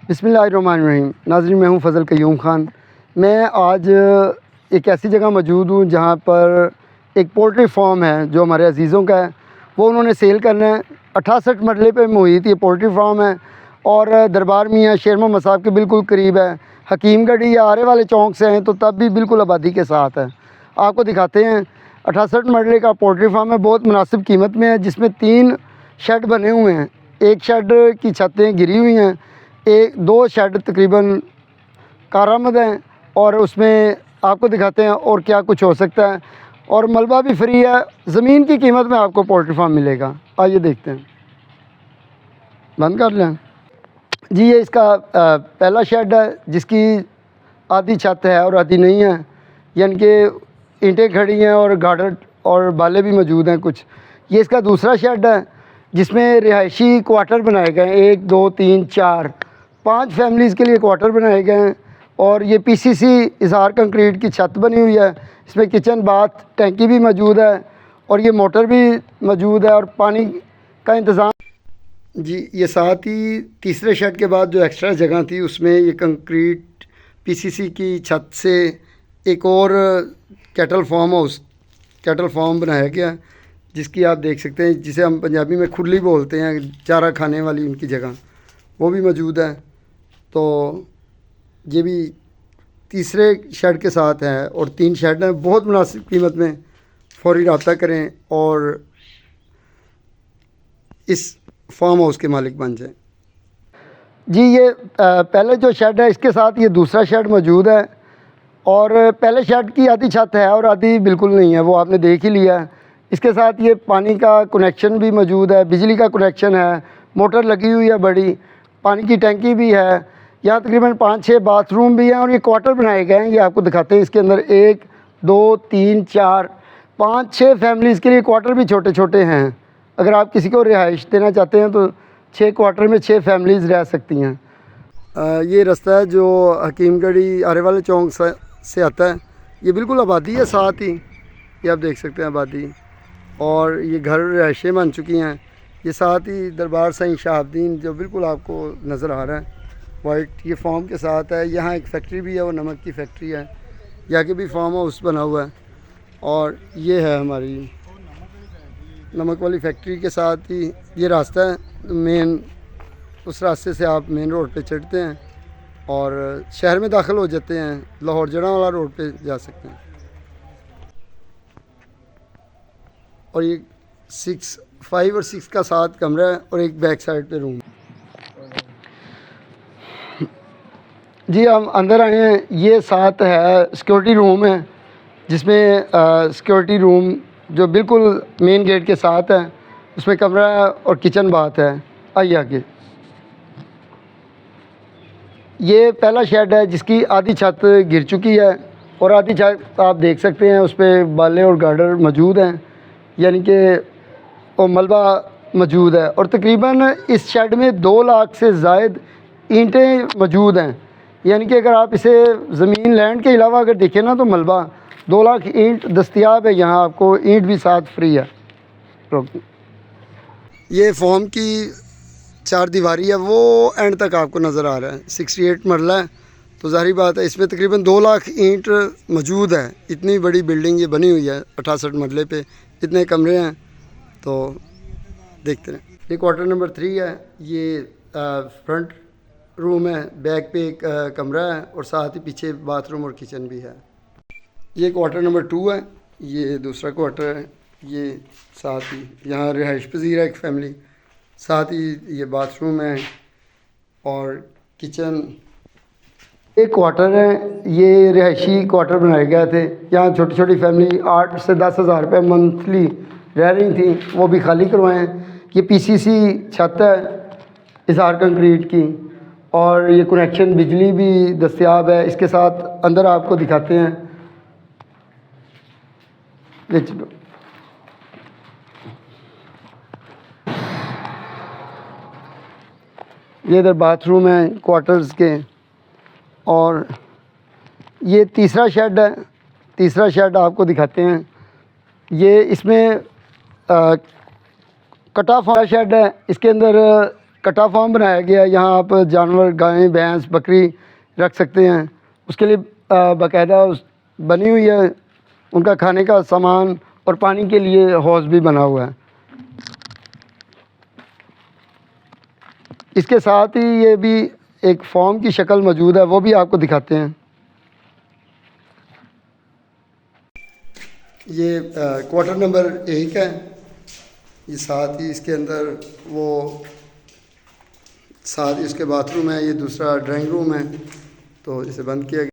बिस्मिल्लाहिर्रहमानिर्रहीम। नाज़रीन, मैं हूं फ़ज़ल क़य्यूम ख़ान। मैं आज एक ऐसी जगह मौजूद हूं जहां पर एक पोल्ट्री फार्म है जो हमारे अज़ीज़ों का है। वो उन्होंने सेल करना है। 68 मरले पे मुहित ये पोल्ट्री फार्म है और दरबार मियाँ शेर मोहम्मद साहब के बिल्कुल करीब है। हकीमगढ़ी या आरे वाले चौक से हैं तो तब भी बिल्कुल आबादी के साथ है। आपको दिखाते हैं। 68 मरले का पोल्ट्री फार्म है, बहुत मुनासिब कीमत में है, जिसमें 3 शेड बने हुए हैं। एक शेड की छतें गिरी हुई हैं, एक 2 शेड तकरीबन कारामद हैं और उसमें आपको दिखाते हैं और क्या कुछ हो सकता है। और मलबा भी फ्री है। ज़मीन की कीमत में आपको पोल्ट्री फार्म मिलेगा। आइए देखते हैं। बंद कर लें जी। ये इसका पहला शेड है जिसकी आधी छत है और आधी नहीं है, यानी कि ईंटें खड़ी हैं और गार्डर और बाले भी मौजूद हैं कुछ। ये इसका दूसरा शेड है जिसमें रिहायशी क्वार्टर बनाए गए हैं। 1 2 3 4 5 फैमिलीज़ के लिए क्वार्टर बनाए गए हैं। और ये पीसीसी इज़हार कंक्रीट की छत बनी हुई है। इसमें किचन बाथ टैंकी भी मौजूद है और ये मोटर भी मौजूद है और पानी का इंतज़ाम जी। ये साथ ही तीसरे शेड के बाद जो एक्स्ट्रा जगह थी उसमें ये कंक्रीट पीसीसी की छत से एक और कैटल फार्म बनाया गया, जिसकी आप देख सकते हैं, जिसे हम पंजाबी में खुरली बोलते हैं, चारा खाने वाली उनकी जगह, वो भी मौजूद है। तो ये भी तीसरे शेड के साथ है और 3 शेड हैं। बहुत मुनासिब कीमत में फ़ौरी रब्ता करें और इस फार्म हाउस के मालिक बन जाएं जी। ये पहले जो शेड है इसके साथ ये दूसरा शेड मौजूद है और पहले शेड की आधी छत है और आधी बिल्कुल नहीं है, वो आपने देख ही लिया है। इसके साथ ये पानी का कनेक्शन भी मौजूद है, बिजली का कनेक्शन है, मोटर लगी हुई है बड़ी, पानी की टंकी भी है। यहाँ तकरीबन 5-6 बाथरूम भी हैं और ये क्वार्टर बनाए गए हैं। ये आपको दिखाते हैं। इसके अंदर 1 2 3 4 5 6 फैमिलीज़ के लिए क्वार्टर भी छोटे छोटे हैं। अगर आप किसी को रिहाइश देना चाहते हैं तो 6 क्वार्टर में 6 फैमिलीज़ रह सकती हैं। ये रास्ता है जो हकीमगढ़ी आरे वाले चौक से आता है। ये बिल्कुल आबादी है साथ ही, ये आप देख सकते हैं आबादी। और ये घर रिहाइशें बन चुकी हैं। ये साथ ही दरबार साईं शहाबुद्दीन जो बिल्कुल आपको नज़र आ रहा है वाइट, ये फार्म के साथ है। यहाँ एक फैक्ट्री भी है, वो नमक की फैक्ट्री है। यहाँ के भी फार्म हाउस बना हुआ है और ये है हमारी नमक वाली फैक्ट्री के साथ ही ये रास्ता है मेन। उस रास्ते से आप मेन रोड पे चढ़ते हैं और शहर में दाखिल हो जाते हैं। लाहौर जड़ावाला रोड पे जा सकते हैं। और ये 5 और 6 का 7 कमरा है और एक बैक साइड पे रूम जी। हम अंदर आए हैं। ये साथ है सिक्योरिटी रूम है, जिसमें सिक्योरिटी रूम जो बिल्कुल मेन गेट के साथ है, उसमें कमरा है और किचन बाथ है। आइए आगे। ये पहला शेड है जिसकी आधी छत गिर चुकी है और आधी छत आप देख सकते हैं, उस पर बाले और गार्डर मौजूद हैं, यानी कि वो मलबा मौजूद है। और तकरीबन इस शेड में 2 लाख से ज़ायद ईंटें मौजूद हैं, यानी कि अगर आप इसे ज़मीन लैंड के अलावा अगर देखें ना तो मलबा 2 लाख ईंट दस्तयाब है। यहाँ आपको ईंट भी साथ फ्री है। ये फॉर्म की 4 दीवारी है, वो एंड तक आपको नज़र आ रहा है। 68 मरला है तो ज़ाहिर बात है इसमें तकरीबन 2 लाख ईंट मौजूद है। इतनी बड़ी बिल्डिंग ये बनी हुई है 68 मरले पे, इतने कमरे हैं। तो देखते हैं। ये क्वार्टर नंबर 3 है। ये फ्रंट रूम है, बैक पे एक कमरा है और साथ ही पीछे बाथरूम और किचन भी है। ये क्वार्टर नंबर 2 है। ये दूसरा क्वार्टर है। ये साथ ही यहाँ रिहाइश पजीर है एक फैमिली, साथ ही ये बाथरूम है और किचन। एक क्वार्टर है, ये रिहायशी क्वार्टर बनाए गए थे। यहाँ छोटी छोटी फैमिली 8 से 10 हज़ार रुपये मंथली रह रही थी, वो भी खाली करवाएं। ये पीसीसी छत है इज़हार कंक्रीट की और ये कनेक्शन बिजली भी दस्तयाब है। इसके साथ अंदर आपको दिखाते हैं। ये इधर बाथरूम है क्वार्टर्स के। और ये तीसरा शेड है। तीसरा शेड आपको दिखाते हैं। ये इसमें कट ऑफ वाला शेड है। इसके अंदर कटा फार्म बनाया गया है। यहाँ आप जानवर गाय भैंस बकरी रख सकते हैं। उसके लिए बाकायदा बनी हुई है उनका खाने का सामान और पानी के लिए हौज़ भी बना हुआ है। इसके साथ ही ये भी एक फॉर्म की शक्ल मौजूद है, वो भी आपको दिखाते हैं। ये क्वार्टर नंबर 1 है। ये साथ ही इसके अंदर वो साथ ही इसके बाथरूम है। ये दूसरा ड्राइंग रूम है, तो इसे बंद किया गया।